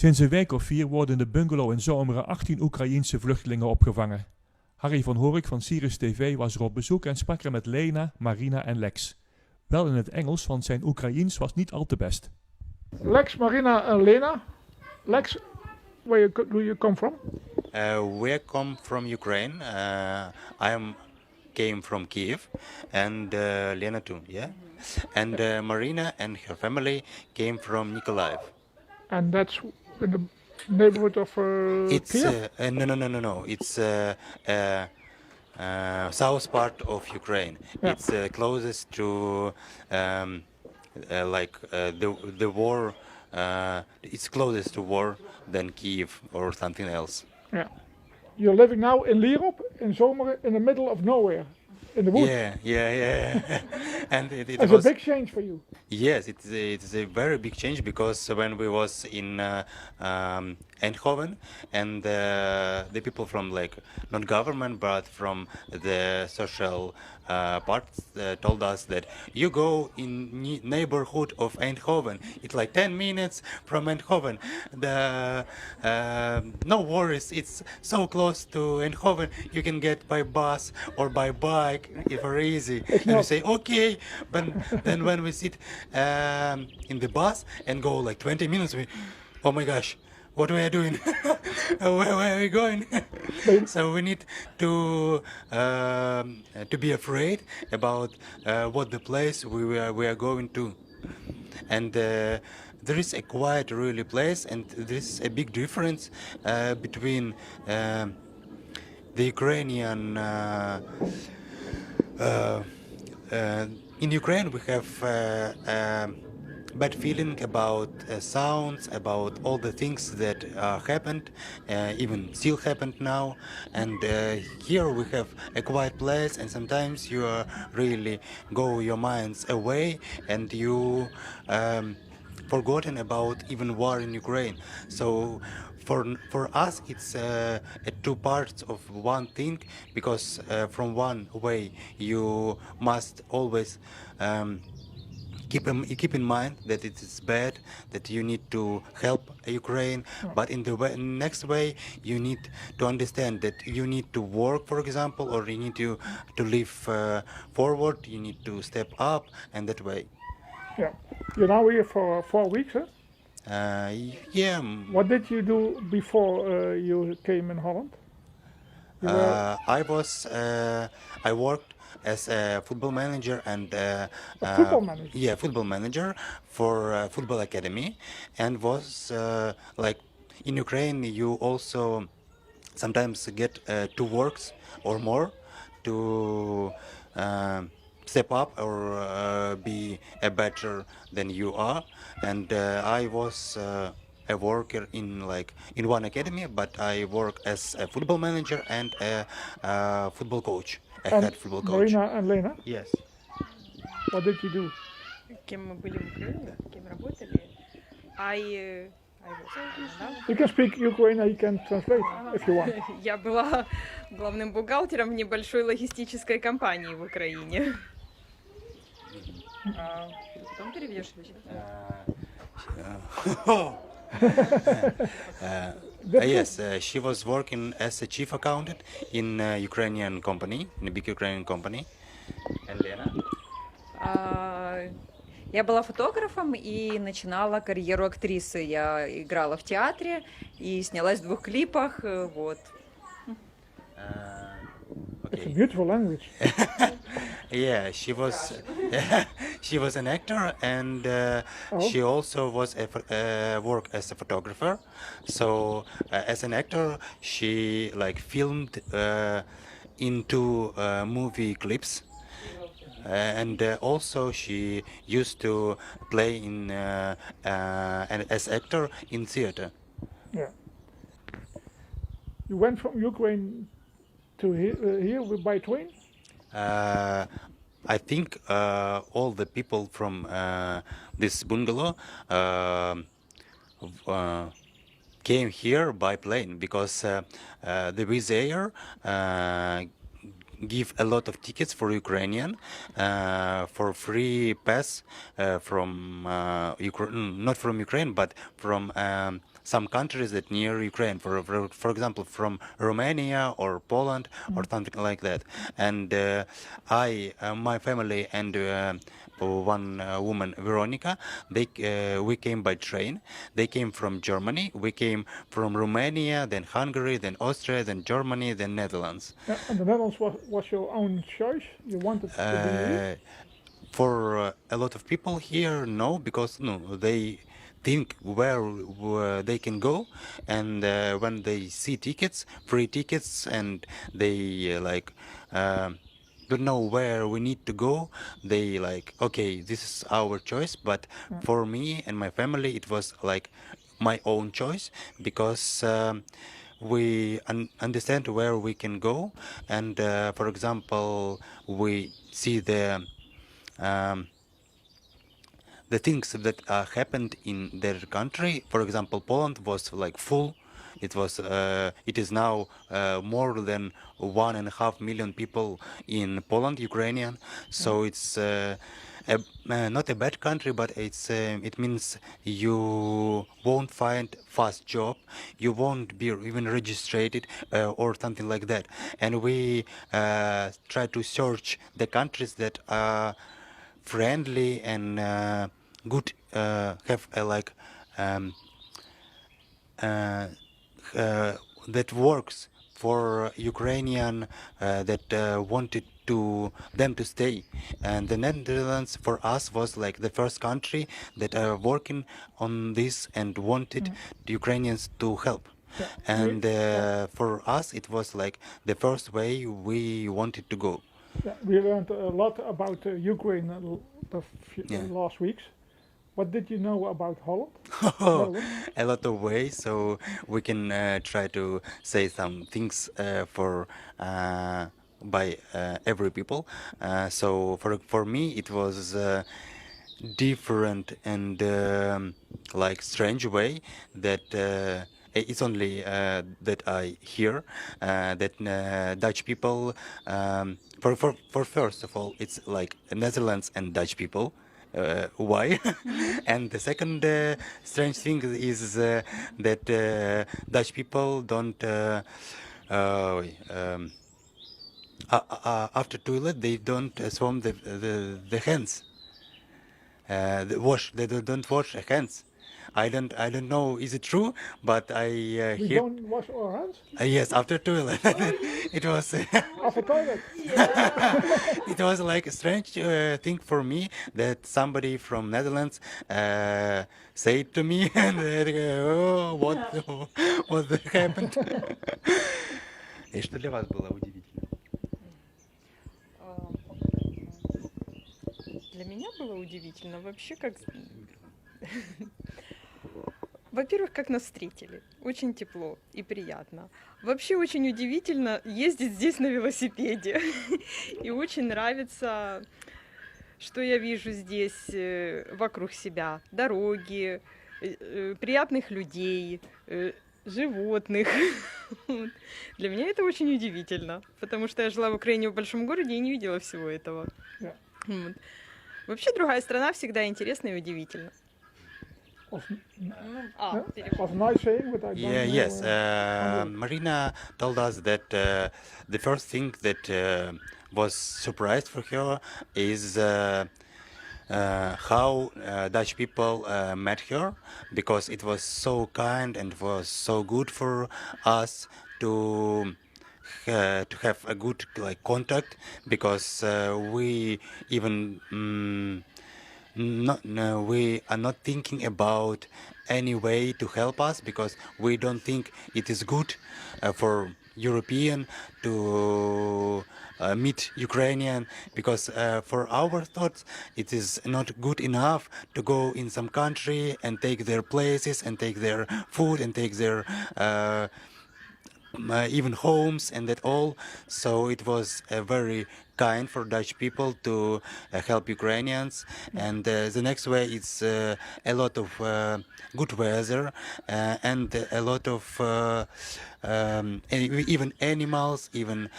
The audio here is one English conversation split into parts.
Sinds een week of 4 worden in de Bungalow in Someren 18 Oekraïense vluchtelingen opgevangen. Harrie van Horik van SIRIS-tv was er op bezoek en sprak er met Lena, Marina en Lex. Wel in het Engels, want zijn Oekraïens was niet al te best. Lex, Marina and Lena. Lex, where do you come from? We come from Ukraine. Came from Kiev, and Lena too, yeah. And Marina and her family came from Nikolaev. And that's in the neighborhood of Kiev? No. It's south part of Ukraine. Yeah. It's closest to the war. It's closest to war than Kiev or something else. Yeah. You're living now in Lierups, in Someren, in the middle of nowhere, in the woods. Yeah. And it It's was a big change for you. Yes, it's a very big change, because when we was in Eindhoven, and the people from, like, not government but from the social parts told us that you go in neighborhood of Eindhoven. It's like 10 minutes from Eindhoven. No worries, it's so close to Eindhoven. You can get by bus or by bike. It's very easy. And we say okay, but then when we sit in the bus and go like 20 minutes, oh my gosh, what we are doing? Where are we going? So we need to be afraid about what the place we are going to. And there is a quiet, really place, and there is a big difference between the Ukrainian. In Ukraine, we have bad feeling about sounds, about all the things that happened, even still happened now. And here we have a quiet place, and sometimes you really go your minds away, and you forgotten about even war in Ukraine. So for us, it's two parts of one thing, because from one way you must always keep in mind that it is bad, that you need to help Ukraine, but in the next way you need to understand that you need to work, for example, or you need to live forward, you need to step up, and that way. Yeah. You're now here for 4 weeks, huh? Yeah. What did you do before you came in Holland? I worked as a football manager and football manager? Yeah, football manager for football academy, and was like in Ukraine you also sometimes get 2 works or more to step up or be a better than you are. And I was a worker in one academy, but I work as a football manager and a football coach, a head football coach. Marina and Lena? Yes. What did you do? Кем мы были в Украине, кем работали. You can speak Ukrainian, you can translate if you want. Я была главным бухгалтером в небольшой логистической компании в Украине. Потом переведешь. Yes, she was working as a chief accountant in a Ukrainian company, in a big Ukrainian company. And Lena? Я была фотографом и начинала карьеру актрисы. Я играла в театре и снялась в 2 клипах. Вот. It's a beautiful language. Yeah, she was an actor, and she also was work as a photographer. So as an actor, she filmed into movie clips. And also she used to play in as actor in theater. Yeah. You went from Ukraine to here by train? I think all the people from this bungalow came here by plane, because the Wizz Air give a lot of tickets for Ukrainian for free pass from Ukraine, not from Ukraine, but from some countries that near Ukraine, for example, from Romania or Poland or something like that. And my family and one woman, Veronica, we came by train. They came from Germany. We came from Romania, then Hungary, then Austria, then Germany, then Netherlands. Yeah, and the Netherlands was your own choice? You wanted to be here? For a lot of people here, no, because they think where they can go, and when they see tickets, free tickets, and they don't know where we need to go, they like, okay, this is our choice. But for me and my family, it was like my own choice, because we understand where we can go, and for example, we see the things that happened in their country. For example, Poland was like full. It is now more than 1.5 million people in Poland, Ukrainian. So it's not a bad country, but it means you won't find fast job, you won't be even registered or something like that. And we try to search the countries that are friendly and good, have that works for Ukrainian that wanted them to stay. And the Netherlands for us was like the first country that are working on this and wanted the Ukrainians to help. Yeah. And for us it was like the first way we wanted to go. Yeah, we learned a lot about Ukraine last weeks. What did you know about Holland? A lot of ways, so we can try to say some things by every people. So for me it was different and like strange way that it's only that I hear that Dutch people, for first of all, it's like Netherlands and Dutch people. Why? And the second strange thing is that Dutch people don't after toilet they don't swam the hands. They don't wash their hands. I don't know, is it true? But I We hear. don't wash our hands? Yes, after toilet. It was. After toilet? It was like a strange thing for me that somebody from Netherlands said to me, and oh, what happened? И что для вас было удивительно? Для меня было удивительно вообще, как... Во-первых, как нас встретили. Очень тепло и приятно. Вообще очень удивительно ездить здесь на велосипеде. И очень нравится, что я вижу здесь вокруг себя. Дороги, приятных людей, животных. Для меня это очень удивительно, потому что я жила в Украине в большом городе и не видела всего этого. Yeah. Вообще другая страна всегда интересна и удивительна. Was nice saying, but I don't know. Yes. Marina told us that the first thing that was surprised for her is how Dutch people met her, because it was so kind and was so good for us to have a good contact, because we even we are not thinking about any way to help us, because we don't think it is good for European to meet Ukrainian, because for our thoughts it is not good enough to go in some country and take their places and take their food and take their even homes and that all. So it was very kind for Dutch people to help Ukrainians. And the next way, it's a lot of good weather and a lot of even animals, even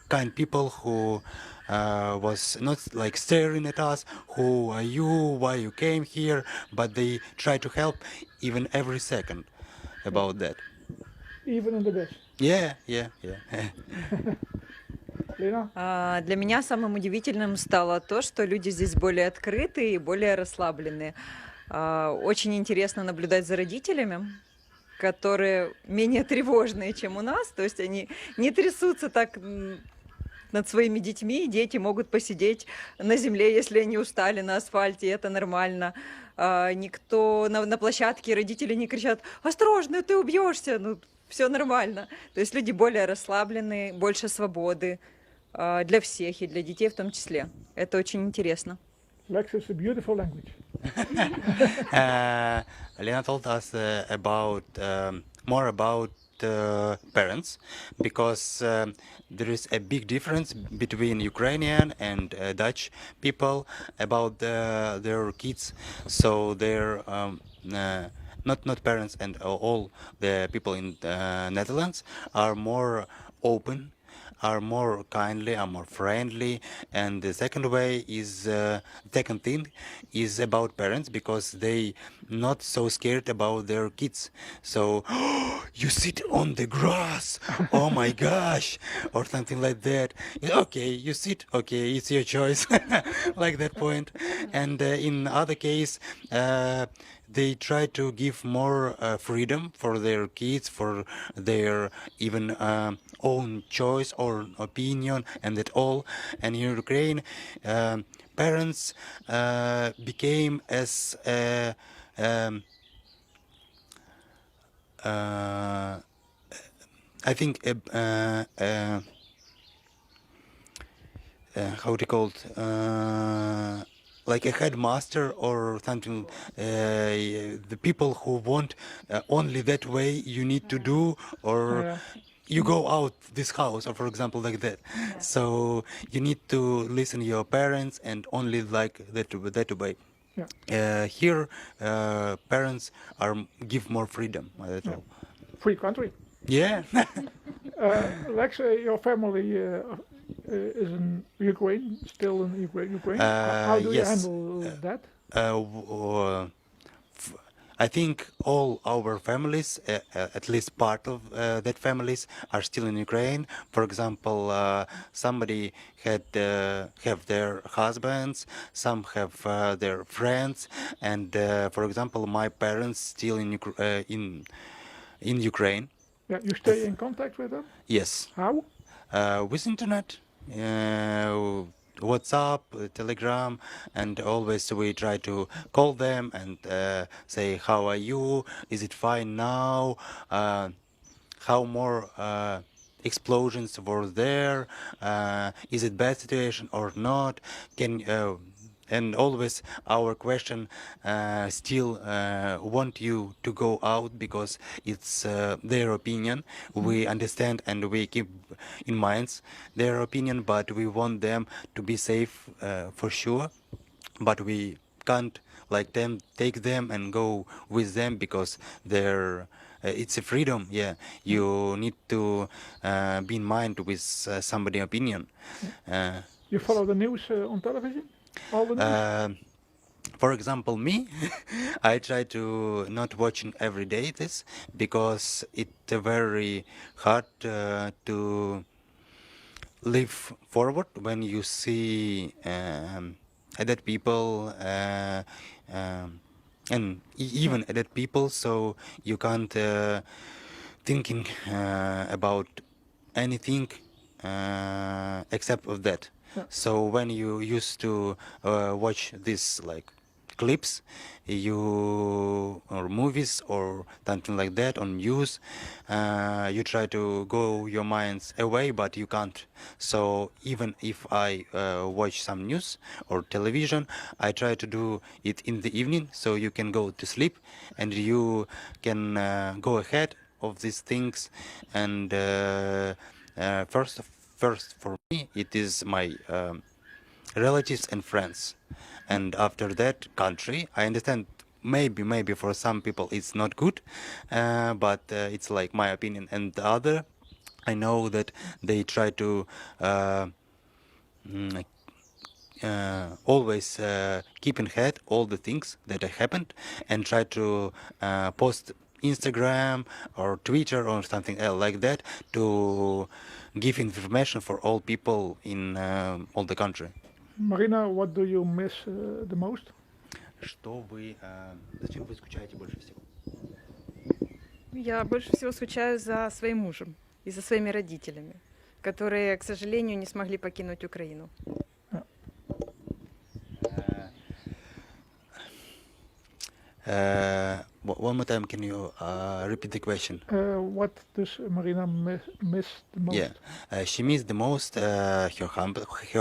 kind people who was not like staring at us, who are you, why you came here, but they try to help even every second about that. Even in the bus. Yeah. Lena? Для меня самым удивительным стало то, что люди здесь более открытые и более расслабленные. Очень интересно наблюдать за родителями, которые менее тревожные, чем у нас. То есть они не трясутся так над своими детьми. Дети могут посидеть на земле, если они устали, на асфальте, и это нормально. Никто на площадке, родители не кричат: «Осторожно, ты убьешься!» Ну, все нормально. То есть люди более расслабленные, больше свободы для всех, и для детей в том числе. Это очень интересно. Lex is a beautiful language. Lena told us more about parents, because there is a big difference between Ukrainian and Dutch people about their kids. So they're not parents and all the people in the Netherlands are more open, are more kindly, are more friendly. And the second thing is about parents, because they not so scared about their kids. So, you sit on the grass, oh my gosh, or something like that. Okay, you sit, okay, it's your choice, like that point. And in other case, they try to give more freedom for their kids, for their even own choice or opinion, and that all. And in Ukraine, parents became as I think how to call it, like a headmaster or something. The people who want only that way you need to do, or you go out this house, or for example like that. So you need to listen to your parents and only like that way. Here parents give more freedom. That's all. Free country. Yeah. Lex, your family is in Ukraine, still in Ukraine. How do you yes. handle that? I think all our families, at least part of that families, are still in Ukraine. For example, somebody have their husbands, some have their friends, and for example, my parents still in Ukraine. Yeah, you stay in contact with them? Yes. How? With internet. WhatsApp, Telegram, and always we try to call them and say, how are you? Is it fine now? How more explosions were there? Is it bad situation or not? And always our question still want you to go out, because it's their opinion. We understand and we keep in mind their opinion, but we want them to be safe for sure. But we can't like them take them and go with them, because they're it's a freedom. Yeah, you need to be in mind with somebody's opinion. You follow the news on television? All the news? For example, me, I try to not watching every day this, because it's very hard to live forward when you see other people and even other people, so you can't thinking about anything except of that. So when you used to watch this like clips, or movies or something like that on news, you try to go your minds away, but you can't. So even if I watch some news or television, I try to do it in the evening, so you can go to sleep and you can go ahead of these things. And first for me it is my relatives and friends, and after that country. I understand maybe for some people it's not good, but it's like my opinion. And the other, I know that they try to mm, always keep in head all the things that have happened and try to post Instagram or Twitter or something else like that to give information for all people in all the country. Marina, what do you miss the most? Зачем вы скучаете больше всего? Я больше всего скучаю за своим мужем и за своими родителями, которые, к сожалению, не смогли покинуть Украину. One more time, can you repeat the question? What does Marina miss the most? Yeah, she missed the most her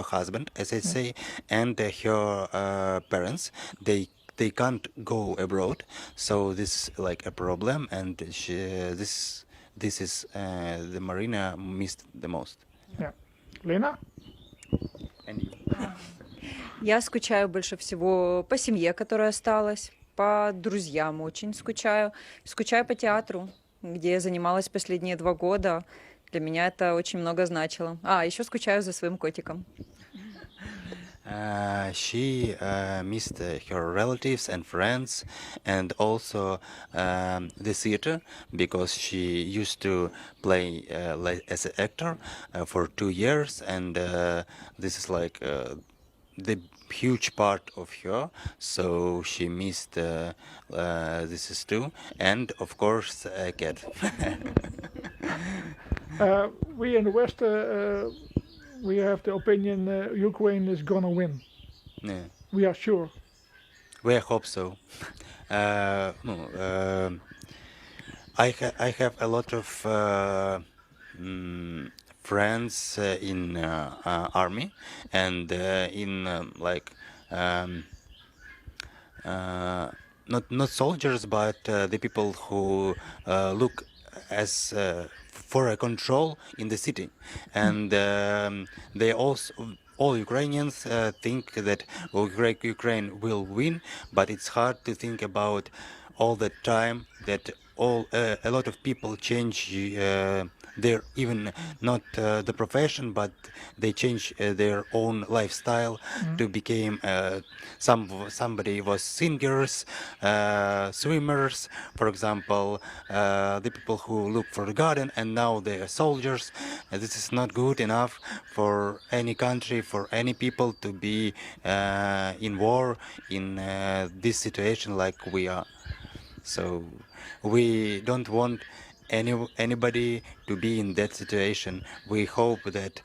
husband, as I say, and her parents. They can't go abroad, so this is like a problem, and this is the Marina missed the most. Yeah. Lena? And you? Я скучаю больше всего по семье, которая осталась, по друзьям очень скучаю. Скучаю по театру, где я занималась последние 2 года. Для меня это очень много значило. Еще скучаю за своим котиком. She missed her relatives and friends, and also the theater, because she used to play as an actor for 2 years, and this is like the huge part of her, so she missed this is too, and of course a cat. We in the West, we have the opinion Ukraine is gonna win. Yeah. We are sure. We hope so. No, I have a lot of friends in army and in not soldiers, but the people who look as for a control in the city, and they also. All Ukrainians think that Ukraine will win, but it's hard to think about all the time that a lot of people change their even not the profession, but they change their own lifestyle to become somebody was singers, swimmers, for example, the people who look for the garden, and now they are soldiers. This is not good enough for any country, for any people to be in war in this situation like we are. So we don't want anybody to be in that situation. We hope that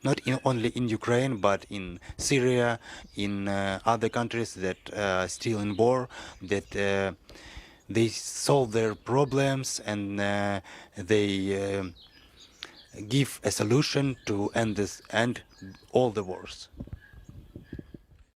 not only in Ukraine, but in Syria, in other countries that are still in war, that they solve their problems and they give a solution to end all the wars.